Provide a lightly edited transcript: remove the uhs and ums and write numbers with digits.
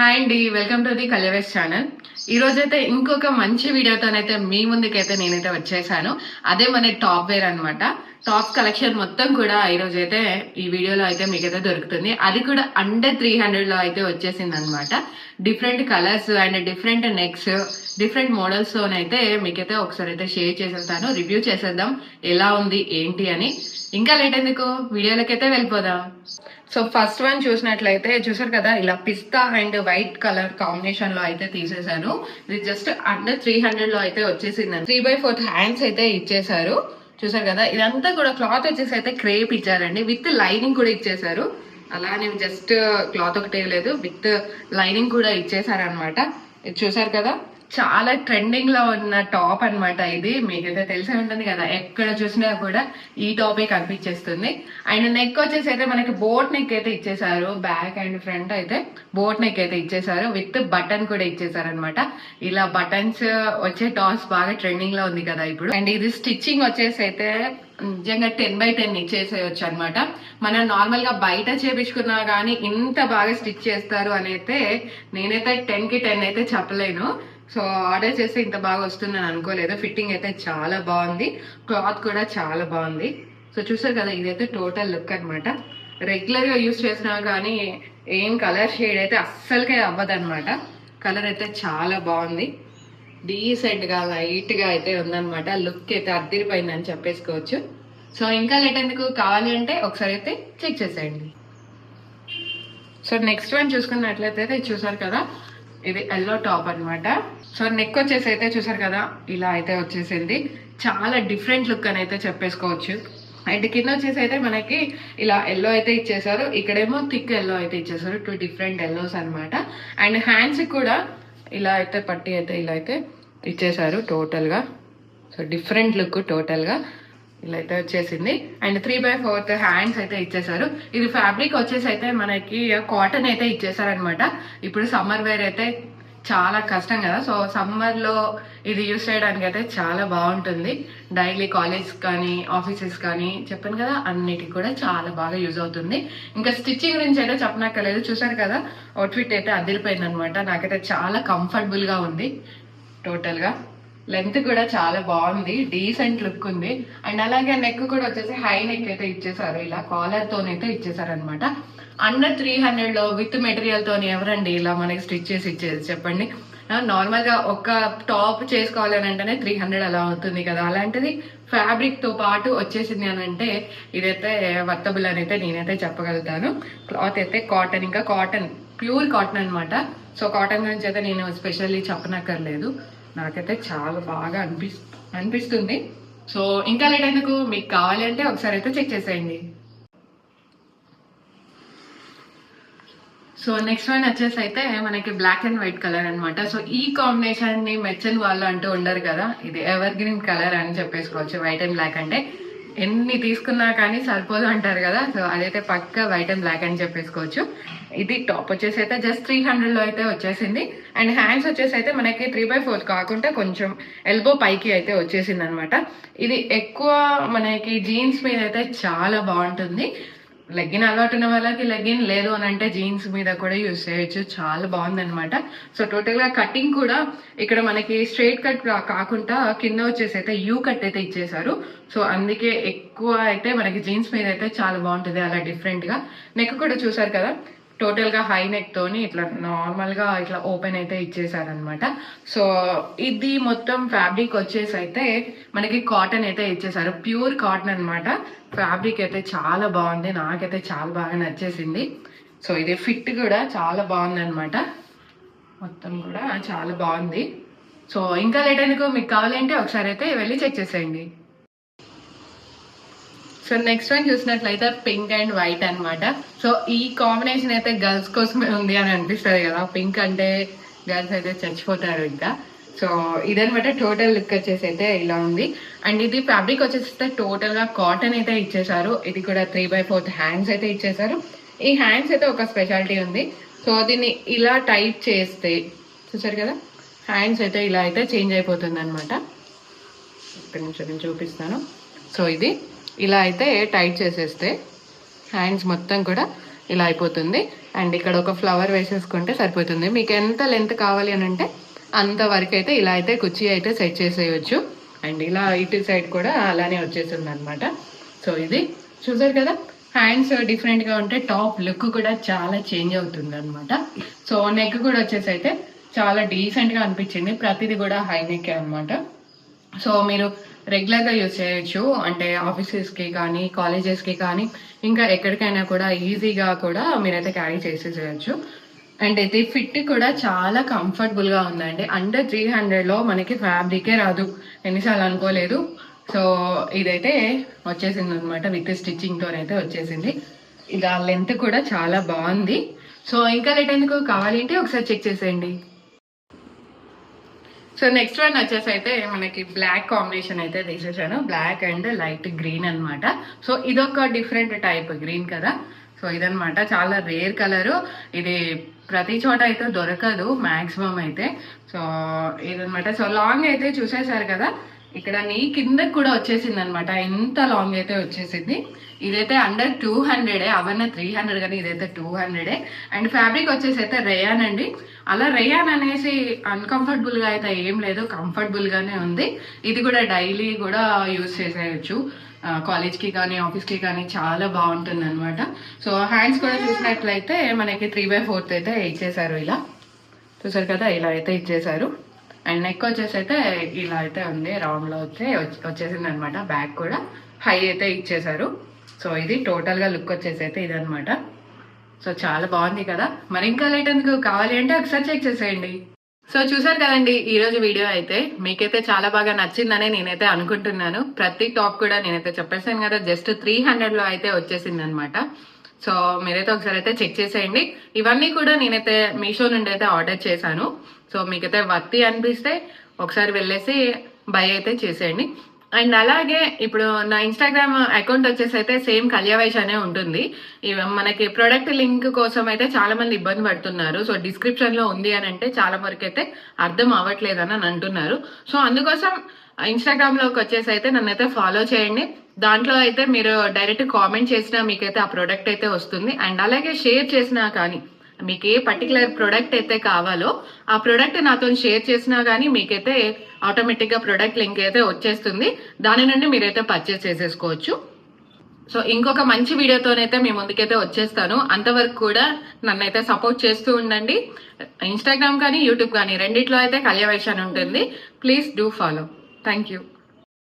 Hi అండి, welcome to the కళ్యవేస్ channel. ఈ రోజైతే ఇంకొక మంచి వీడియోతోనైతే మీ ముందుకైతే నేనైతే వచ్చేసాను. అదే మన టాప్ వేర్ అనమాట. టాప్ కలెక్షన్ మొత్తం కూడా ఈ రోజైతే ఈ వీడియోలో అయితే మీకైతే దొరుకుతుంది. అది కూడా అండర్ 300 లో అయితే వచ్చేసింది అనమాట. Different colours and different next, different models తోనైతే మీకైతే ఒకసారి అయితే షేర్ చేసేస్తాను. రివ్యూ చేసేద్దాం ఎలా ఉంది ఏంటి అని. ఇంకా లేట్ ఎందుకు, వీడియోలకైతే వెళ్ళిపోదాం. సో ఫస్ట్ వన్ చూసినట్లయితే చూసారు కదా, ఇలా పిస్తా అండ్ వైట్ కలర్ కాంబినేషన్ లో అయితే తీసేశాను. ఇది జస్ట్ అండర్ 300 లో అయితే వచ్చేసింది. 3/4 హ్యాండ్స్ అయితే ఇచ్చేసారు. చూసారు కదా, ఇదంతా కూడా క్లాత్ వచ్చేసి అయితే క్రేప్ ఇచ్చారండి, విత్ లైనింగ్ కూడా ఇచ్చేసారు. అలానే జస్ట్ క్లాత్ ఒకటే లేదు, విత్ లైనింగ్ కూడా ఇచ్చేసారనమాట. ఇది చూసారు కదా, చాలా ట్రెండింగ్ లో ఉన్న టాప్ అనమాట. ఇది మీకైతే తెలిసే ఉంటుంది కదా, ఎక్కడ చూసినా కూడా ఈ టాపే కనిపించేస్తుంది. అండ్ నెక్ వచ్చేసి అయితే మనకి బోట్ నెక్ అయితే ఇచ్చేసారు. బ్యాక్ అండ్ ఫ్రంట్ అయితే బోట్ నెక్ అయితే ఇచ్చేసారు, విత్ బటన్ కూడా ఇచ్చేసారు అనమాట. ఇలా బటన్స్ వచ్చే టాప్స్ బాగా ట్రెండింగ్ లో ఉంది కదా ఇప్పుడు. అండ్ ఇది స్టిచ్చింగ్ వచ్చేసి అయితే నిజంగా 10/10 ఇచ్చేసేయచ్చు అనమాట. మనం నార్మల్ గా బయట చేపించుకున్నా గానీ ఇంత బాగా స్టిచ్ చేస్తారు అని అయితే నేనైతే 10కి 10 అయితే చెప్పలేను. సో ఆర్డర్ చేస్తే ఇంత బాగా వస్తుందని అనుకోలేదు. ఫిట్టింగ్ అయితే చాలా బాగుంది, క్లాత్ కూడా చాలా బాగుంది. సో చూసారు కదా, ఇదైతే టోటల్ లుక్ అనమాట. రెగ్యులర్ గా యూజ్ చేసినా కానీ ఏం కలర్ షేడ్ అయితే అస్సలకే అవ్వదన్నమాట. కలర్ అయితే చాలా బాగుంది, డీసెంట్ గా లైట్ గా అయితే ఉందన్నమాట. లుక్ అయితే అద్దరిపోయిందని చెప్పేసుకోవచ్చు. సో ఇంకా లేట్ ఎందుకు, కావాలి అంటే ఒకసారి అయితే చెక్ చేసేయండి. సో నెక్స్ట్ వన్ చూసుకున్నట్లయితే చూసారు కదా, ఇది ఎల్లో టాప్ అనమాట. సో నెక్ వచ్చేసి అయితే చూసారు కదా, ఇలా అయితే వచ్చేసింది. చాలా డిఫరెంట్ లుక్ అని అయితే చెప్పేసుకోవచ్చు. అండ్ కింద వచ్చేసి అయితే మనకి ఇలా ఎల్లో అయితే ఇచ్చేసారు, ఇక్కడేమో థిక్ ఎల్లో అయితే ఇచ్చేసారు. 2 డిఫరెంట్ ఎల్లోస్ అనమాట. అండ్ హ్యాండ్స్ కూడా ఇలా అయితే పట్టి అయితే ఇలా అయితే ఇచ్చేసారు టోటల్ గా. సో డిఫరెంట్ లుక్ టోటల్ గా ఇలా అయితే వచ్చేసింది. అండ్ 3/4 హ్యాండ్స్ అయితే ఇచ్చేసారు. ఇది ఫ్యాబ్రిక్ వచ్చేసి అయితే మనకి కాటన్ అయితే ఇచ్చేసారనమాట. ఇప్పుడు సమ్మర్ వేర్ అయితే చాలా కష్టం కదా, సో సమ్మర్ లో ఇది యూస్ చేయడానికి అయితే చాలా బాగుంటుంది. డైలీ కాలేజ్ కానీ ఆఫీసెస్ కానీ చెప్పాను కదా, అన్నిటికి కూడా చాలా బాగా యూజ్ అవుతుంది. ఇంకా స్టిచ్చింగ్ గురించి అయితే చెప్పనక్కర్లేదు. చూసారు కదా, అవుట్ఫిట్ అయితే అదిరిపోయింది అనమాట. నాకైతే చాలా కంఫర్టబుల్ గా ఉంది. టోటల్ గా లెంత్ కూడా చాలా బాగుంది, డీసెంట్ లుక్ ఉంది. అండ్ అలాగే నెక్ కూడా వచ్చేసి హై నెక్ అయితే ఇచ్చేసారు, ఇలా కాలర్ తోనైతే ఇచ్చేసారు అనమాట. అండర్ 300 లో విత్ మెటీరియల్ తోని ఎవరండి ఇలా మనకి స్టిచ్ చేసి ఇచ్చేది చెప్పండి. నార్మల్ గా ఒక టాప్ చేసుకోవాలని అంటేనే 300 అలా అవుతుంది కదా, అలాంటిది ఫ్యాబ్రిక్ తో పాటు వచ్చేసింది అని అంటే ఇదైతే వర్తబుల్ అని అయితే నేనైతే చెప్పగలుగుతాను. క్లాత్ అయితే కాటన్, ఇంకా కాటన్ ప్యూర్ కాటన్ అనమాట. సో కాటన్ గురించి అయితే నేను స్పెషల్లీ చెప్పనక్కర్లేదు, నాకైతే చాలా బాగా అనిపిస్తుంది. సో ఇంకా లేట్ ఎందుకు, మీకు కావాలి అంటే ఒకసారి అయితే చెక్ చేసేయండి. సో నెక్స్ట్ వన్ వచ్చేసి అయితే మనకి బ్లాక్ అండ్ వైట్ కలర్ అనమాట. సో ఈ కాంబినేషన్ ని మెచ్చని వాళ్ళు అంటూ ఉండరు కదా, ఇది ఎవర్ గ్రీన్ కలర్ అని చెప్పేసుకోవచ్చు. వైట్ అండ్ బ్లాక్ అంటే ఎన్ని తీసుకున్నా కానీ సరిపోదు అంటారు కదా, సో అదైతే పక్క వైట్ అండ్ బ్లాక్ అని చెప్పేసుకోవచ్చు. ఇది టాప్ వచ్చేసి అయితే జస్ట్ 300 లో అయితే వచ్చేసింది. అండ్ హ్యాండ్స్ వచ్చేసి అయితే మనకి 3/4 కాకుండా కొంచెం ఎల్బో పైకి అయితే వచ్చేసింది అనమాట. ఇది ఎక్కువ మనకి జీన్స్ మీద అయితే చాలా బాగుంటుంది. లెగ్గిన్ అలవాటు ఉన్న వాళ్ళకి లెగ్గిన్, లేదు అని అంటే జీన్స్ మీద కూడా యూజ్ చేయొచ్చు. చాలా బాగుంది అనమాట. సో టోటల్ గా కటింగ్ కూడా ఇక్కడ మనకి స్ట్రైట్ కట్ కాకుండా కింద వచ్చేసి అయితే యూ కట్ అయితే ఇచ్చేసారు. సో అందుకే ఎక్కువ అయితే మనకి జీన్స్ మీద అయితే చాలా బాగుంటుంది అలా డిఫరెంట్ గా. నెక్ కూడా చూసారు కదా, టోటల్ గా హై నెక్ తోని ఇట్లా నార్మల్ గా ఇట్లా ఓపెన్ అయితే ఇచ్చేసారనమాట. సో ఇది మొత్తం ఫ్యాబ్రిక్ వచ్చేసి అయితే మనకి కాటన్ అయితే ఇచ్చేసారు, ప్యూర్ కాటన్ అనమాట. ఫ్యాబ్రిక్ అయితే చాలా బాగుంది, నాకైతే చాలా బాగా నచ్చేసింది. సో ఇది ఫిట్ కూడా చాలా బాగుంది అనమాట, మొత్తం కూడా చాలా బాగుంది. సో ఇంకా లేట్ ఎందుకు, మీకు కావాలంటే ఒకసారి అయితే వెళ్ళి చెక్ చేసేయండి. సో నెక్స్ట్ వన్ చూసినట్లయితే పింక్ అండ్ వైట్ అనమాట. సో ఈ కాంబినేషన్ అయితే గర్ల్స్ కోసమే ఉంది అని అనిపిస్తుంది కదా, పింక్ అంటే గర్ల్స్ అయితే చచ్చిపోతారు ఇంకా. సో ఇదనమాట టోటల్ లుక్ వచ్చేసి అయితే ఇలా ఉంది. అండ్ ఇది ఫ్యాబ్రిక్ వచ్చేసి టోటల్ గా కాటన్ అయితే ఇచ్చేసారు. ఇది కూడా 3/4 హ్యాండ్స్ అయితే ఇచ్చేసారు. ఈ హ్యాండ్స్ అయితే ఒక స్పెషాలిటీ ఉంది. సో దీన్ని ఇలా టైట్ చేస్తే చూసారు కదా, హ్యాండ్స్ అయితే ఇలా అయితే చేంజ్ అయిపోతుంది అనమాట. ఇక్కడ నుంచి నేను చూపిస్తాను. సో ఇది ఇలా అయితే టైట్ చేసేస్తే హ్యాండ్స్ మొత్తం కూడా ఇలా అయిపోతుంది. అండ్ ఇక్కడ ఒక ఫ్లవర్ వేసేసుకుంటే సరిపోతుంది. మీకు ఎంత లెంత్ కావాలి అని అంటే అంత వరకు అయితే ఇలా అయితే కుర్చీ అయితే సెట్ చేసేయచ్చు. అండ్ ఇలా ఇటు సైడ్ కూడా అలానే వచ్చేసింది అనమాట. సో ఇది చూసారు కదా, హ్యాండ్స్ డిఫరెంట్గా ఉంటే టాప్ లుక్ కూడా చాలా చేంజ్ అవుతుంది అనమాట. సో నెక్ కూడా వచ్చేసి అయితే చాలా డీసెంట్గా అనిపించింది. ప్రతిదీ కూడా హై నెక్ అనమాట. సో మీరు రెగ్యులర్గా యూజ్ చేయొచ్చు, అంటే ఆఫీసెస్కి కానీ కాలేజెస్కి కానీ ఇంకా ఎక్కడికైనా కూడా ఈజీగా కూడా మీరైతే క్యారీ చేసేసేయచ్చు. అండ్ ఇది ఫిట్ కూడా చాలా కంఫర్టబుల్గా ఉందండి. అండర్ 300లో మనకి ఫ్యాబ్రికే రాదు, ఎన్నిసార్లు అనుకోలేదు. సో ఇదైతే వచ్చేసింది అనమాట, విత్ స్టిచ్చింగ్తోనైతే వచ్చేసింది. ఇక లెంత్ కూడా చాలా బాగుంది. సో ఇంకా లేట్ ఎందుకు, కావాలి అంటే ఒకసారి చెక్ చేసేయండి. సో నెక్స్ట్ వన్ వచ్చేసి అయితే మనకి బ్లాక్ కాంబినేషన్ అయితే తీసేసాను, బ్లాక్ అండ్ లైట్ గ్రీన్ అనమాట. సో ఇదొక డిఫరెంట్ టైప్ గ్రీన్ కదా. సో ఇదనమాట, చాలా రేర్ కలరు. ఇది ప్రతి చోట అయితే దొరకదు మ్యాక్సిమం అయితే. సో ఇదనమాట. సో లాంగ్ అయితే చూసేసారు కదా, ఇక్కడ నీ కిందకి కూడా వచ్చేసింది అనమాట, ఎంత లాంగ్ అయితే వచ్చేసింది. ఇదైతే అండర్ 200, అవన్న 300 కానీ ఇదైతే 200. అండ్ ఫ్యాబ్రిక్ వచ్చేసి అయితే రేయాన్ అండి. అలా రేయాన్ అనేసి అన్కంఫర్టబుల్గా అయితే ఏం లేదు, కంఫర్టబుల్గానే ఉంది. ఇది కూడా డైలీ కూడా యూజ్ చేసేయచ్చు, కాలేజ్కి కానీ ఆఫీస్కి కానీ చాలా బాగుంటుంది అనమాట. సో హ్యాండ్స్ కూడా చూసినట్లయితే మనకి 3/4 అయితే ఇచ్చేసారు, ఇలా చూసారు కదా, ఇలా అయితే ఇచ్చేసారు. అండ్ నెక్ వచ్చేసి అయితే ఇలా అయితే ఉంది, రౌండ్లో వచ్చేసింది అనమాట. బ్యాక్ కూడా హై అయితే ఇచ్చేసారు. సో ఇది టోటల్గా లుక్ వచ్చేసి అయితే ఇదనమాట. సో చాలా బాగుంది కదా. మరి ఇంకా లేట్ ఎందుకు, కావాలి అంటే ఒకసారి చెక్ చేసేయండి. సో చూసారు కదండి ఈరోజు వీడియో అయితే, మీకైతే చాలా బాగా నచ్చిందని నేనైతే అనుకుంటున్నాను. ప్రతి టాప్ కూడా నేనైతే చెప్పేసాను కదా, జస్ట్ 300లో అయితే వచ్చేసింది అనమాట. సో మీరైతే ఒకసారి అయితే చెక్ చేసేయండి. ఇవన్నీ కూడా నేనైతే మీషో నుండి అయితే ఆర్డర్ చేశాను. సో మీకైతే వర్తి అనిపిస్తే ఒకసారి వెళ్ళేసి బై అయితే చేసేయండి. అండ్ అలాగే ఇప్పుడు నా ఇన్స్టాగ్రామ్ అకౌంట్ వచ్చేసి అయితే సేమ్ కళ్యావైష్ అనే ఉంటుంది. మనకి ప్రొడక్ట్ లింక్ కోసం అయితే చాలా మంది ఇబ్బంది పడుతున్నారు. సో డిస్క్రిప్షన్ లో ఉంది అని అంటే చాలా వరకు అయితే అర్థం అవ్వట్లేదని అని అంటున్నారు. సో అందుకోసం ఇన్స్టాగ్రామ్ లోకి వచ్చేసి అయితే నన్ను అయితే ఫాలో చేయండి. దాంట్లో అయితే మీరు డైరెక్ట్ కామెంట్ చేసినా మీకైతే ఆ ప్రొడక్ట్ అయితే వస్తుంది. అండ్ అలాగే షేర్ చేసినా కానీ, మీకు ఏ పర్టికులర్ ప్రొడక్ట్ అయితే కావాలో ఆ ప్రొడక్ట్ నాతో షేర్ చేసినా కానీ మీకైతే ఆటోమేటిక్గా ప్రొడక్ట్ లింక్ అయితే వచ్చేస్తుంది. దాని నుండి మీరైతే పర్చేస్ చేసేసుకోవచ్చు. సో ఇంకొక మంచి వీడియోతోనైతే మీ ముందుకైతే వచ్చేస్తాను. అంతవరకు కూడా నన్నైతే సపోర్ట్ చేస్తూ ఉండండి. ఇన్స్టాగ్రామ్ కానీ యూట్యూబ్ కానీ రెండిట్లో అయితే కళ్యావైష్ అని ఉంటుంది. Please do follow. Thank you.